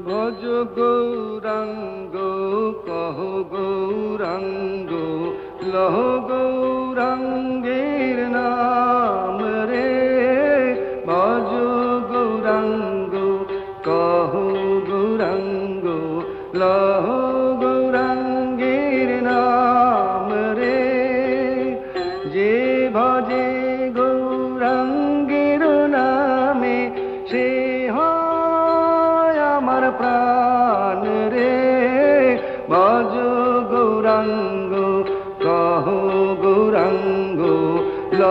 ভজ গৌরাঙ্গ কহ গৌরাঙ্গ লহ গৌরাঙ্গের নাম রে। ভজ গৌরাঙ্গ কহ গৌরাঙ্গ লহ গৌরাঙ্গের নাম রে। যে ভজে গৌরাঙ্গের নামে সে আমার প্রাণ রে। ভজ গৌরাঙ্গ কহ গৌরাঙ্গ ল